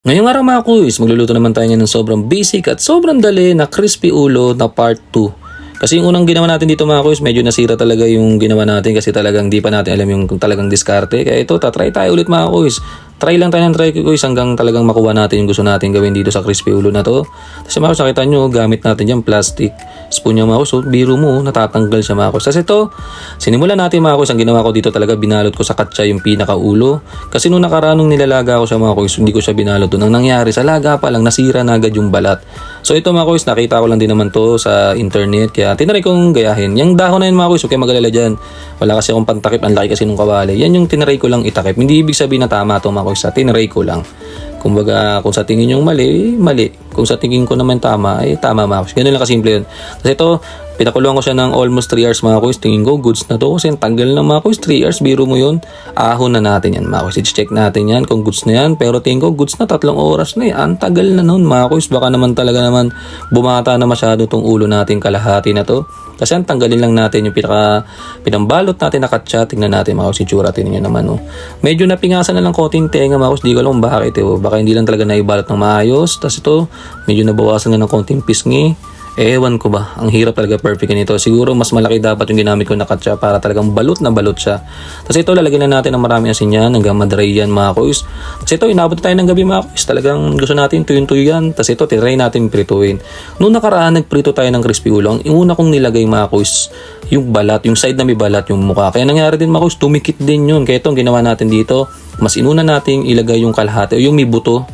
Ngayong araw mga kuys, magluluto naman tayo ng sobrang basic at sobrang dali na crispy ulo na part 2. Kasi yung unang ginawa natin dito mga kuys, medyo nasira talaga yung ginawa natin kasi talagang di pa natin alam yung kung talagang diskarte. Kaya ito, tatry tayo ulit mga kuys. Try lang tayo ng try kuys hanggang talagang makuha natin yung gusto natin gawin dito sa crispy ulo na to. Kasi mga kuys, nakita nyo, gamit natin dyan plastic spoon yung mga kuys. So, biro mo, natatanggal siya mga kuys. Kasi ito, sinimulan natin mga kuys, ang ginawa ko dito talaga binalot ko sa katsa yung pinakaulo. Kasi nung nakaraan nung nilalaga ko siya mga kuys, hindi ko siya binalot doon. Ang nangyari, sa laga pa lang, nasira na agad yung balat. So ito mga kuys, nakita ko lang din naman to sa internet. Kaya tinry kong gayahin. Yung dahon na yun mga kuys, huwag kayo mag-alala dyan. Wala kasi akong pantakip, ang laki kasi nung kawali. Yan yung tinry ko lang itakip. Hindi ibig sabihin na tama to mga kuys, tinry ko lang. Kumbaga, kung sa tingin yung mali, mali. Kung sa tingin ko naman tama, ay tama mga kuys. Ganun lang kasimple yun. Kasi ito, pinakuluan ko siya ng almost 3 hours mga kuys. Tingin ko, goods na to. Kasi tanggal na mga kuys, 3 hours, biro mo yun. Ahon na natin yan mga kuys. I-check natin yan kung goods na yan. Pero tingin ko, goods na 3 oras na eh. Ang tagal na nun mga kuys. Baka naman talaga naman bumata na masyado tong ulo natin kalahati na to. Kasi ang tanggalin lang natin yung pinambalot natin na katsa. Tingnan natin mga kuys, itsura. Tingnan nyo naman. Oh. Medyo napingasan na lang konting tenga mga kuys. Di ko alam bakit. Baka hindi lang talaga naibalot ng maayos. Tapos ito, medyo nabawasan nga ng konting pisngi. Ewan ko ba, ang hirap talaga perfect nito. Siguro mas malaki dapat yung ginamit ko na katsa para talagang balot na balot siya. Tapos ito, lalagyan na natin ng maraming asin yan hanggang madry yan mga kuys. Tapos ito, inabot tayo ng gabi mga kuys. Talagang gusto natin tuyong-tuyo yan. Tapos ito, tinry natin prituin. Noong nakaraan, nagprito tayo ng crispy ulo. Ang una kong nilagay mga kuys, yung balat, yung side na may balat, yung mukha. Kaya nangyari din mga kuys, tumikit din yun. Kaya ito, ang ginawa natin dito, mas inuna natin ilagay yung kalahati o yung may buto.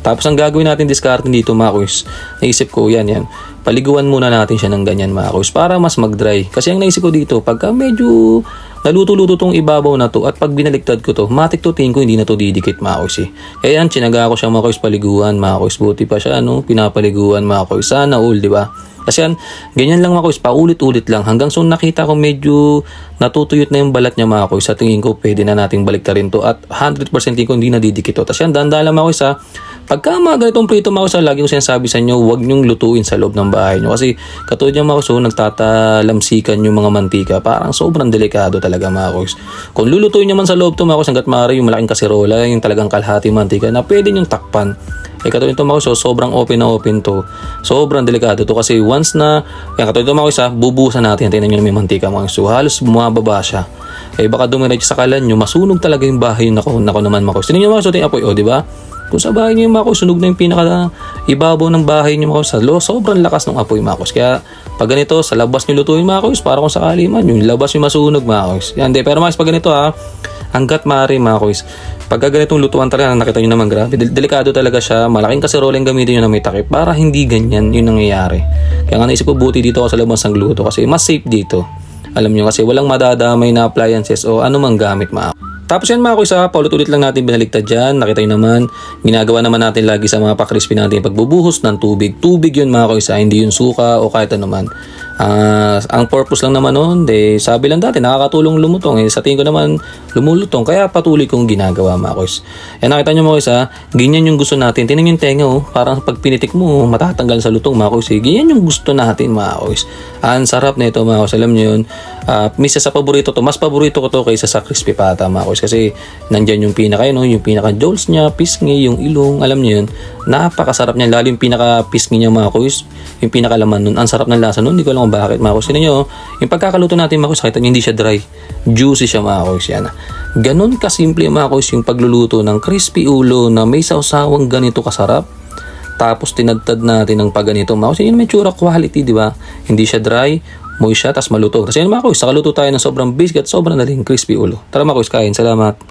Tapos ang gagawin natin discard dito mga kuys, naisip ko yan. Paliguan muna natin siya ng ganyan mga kuys para mas mag-dry. Kasi ang naisip ko dito, pagka medyo naluto-luto tong ibabaw na to at pag binaliktad ko to, matik to tingin ko hindi na to didikit mga kuys. Kaya yan, tsinaga ko siya mga kuys paliguan mga kuys. Buti pa siya pinapaliguan mga kuys. Sana all, di ba? Kasi yan, ganyan lang mga kuys, paulit-ulit lang. Hanggang so nakita ko medyo natutuyot na yung balat niya mga kuys. Sa tingin ko, pwede na nating baliktarin to at 100% tingin ko hindi na didikit to. Tapos yan, dandaan lang mga kuys ha. Pagka mga ganitong prito mga kuys, lagi ko sinasabi sa inyo, huwag nyong lutuin sa loob ng bahay nyo. Kasi katulad yung mga kuys, nagtatalamsikan yung mga mantika. Parang sobrang delikado talaga mga kuys. Kung lulutuin nyo man sa loob to mga kuys, hanggat maaari yung malaking kaserola, yung talagang kalahati mantika na pwede nyong takpan. Katulad ito mga kuys, sobrang open na open to. Sobrang delikado to kasi once na, katulad ito mga kuys, bubusan natin. Tingnan nyo na may mantika mga kuys. So halos bumababa siya. Baka dumiretso sa kalan nyo, masunog talaga yung bahay nako naman mga kuys. Tingnan nyo mga kuys, ito yung apoy, di ba? Kung sa bahay nyo yung mga kuys, sunog na yung pinaka ibabaw ng bahay nyo mga kuys. Sobrang lakas ng apoy mga kuys. Kaya pag ganito, sa labas nyo lutuin mga kuys, para kung sakali man, yung labas yung masunog mga kuys. Yan, pero mga kuys, pag ganito hanggat maaari mga kuys, pagka ganitong lutuan talaga, nakita nyo naman grabe, delikado talaga siya. Malaking kaserola yung gamitin nyo na may takip para hindi ganyan yung nangyayari. Kaya nga naisip ko buti dito ako sa labas ng luto kasi mas safe dito. Alam nyo kasi walang madadamay na appliances o anumang gamit mga. Tapos yan mga kuys, paulit-ulit lang natin binaligtad dyan. Nakita nyo naman, ginagawa naman natin lagi sa mga pakrispy natin pagbubuhos ng tubig. Tubig yun mga kuys, hindi yun suka o kahit ano man. Ang purpose lang naman nun, sabi lang dati, nakakatulong lumutong. Sa tingin ko naman, lumulutong. Kaya patuloy kong ginagawa mga kuys. Nakita nyo mga kuys, ganyan yung gusto natin. Tingnan yung tenga, parang pag pinitik mo, matatanggal sa lutong mga kuys. Ganyan yung gusto natin mga kuys. Ang sarap na ito mga kuys, alam nyo yun. Misa sa paborito to, mas paborito ko to kaysa sa crispy pata mga kuys. Kasi nandyan yung pinaka yung pinaka jolts niya, pisngi, yung ilong, alam nyo yun. Napakasarap niya, lalo yung pinaka pisngi niya mga kuys. Yung pinaka laman nun, ang sarap ng lasa nun. Hindi ko alam kung bakit mga kuys. Tingnan nyo, yung pagkakaluto natin mga kuys, kita nyo hindi siya dry, juicy siya mga kuys. Yan. Ganon kasimple mga kuys yung pagluluto ng crispy ulo na may sawsawang ganito kasarap. Tapos tinadtad natin ng pagganito mga kuys. Yun may tsura quality, di ba? Hindi siya dry, moist siya, tas maluto. Kasi yun mga kuys, nakaluto tayo ng sobrang basic at sobrang daling crispy ulo. Tara mga kuys, kain. Salamat.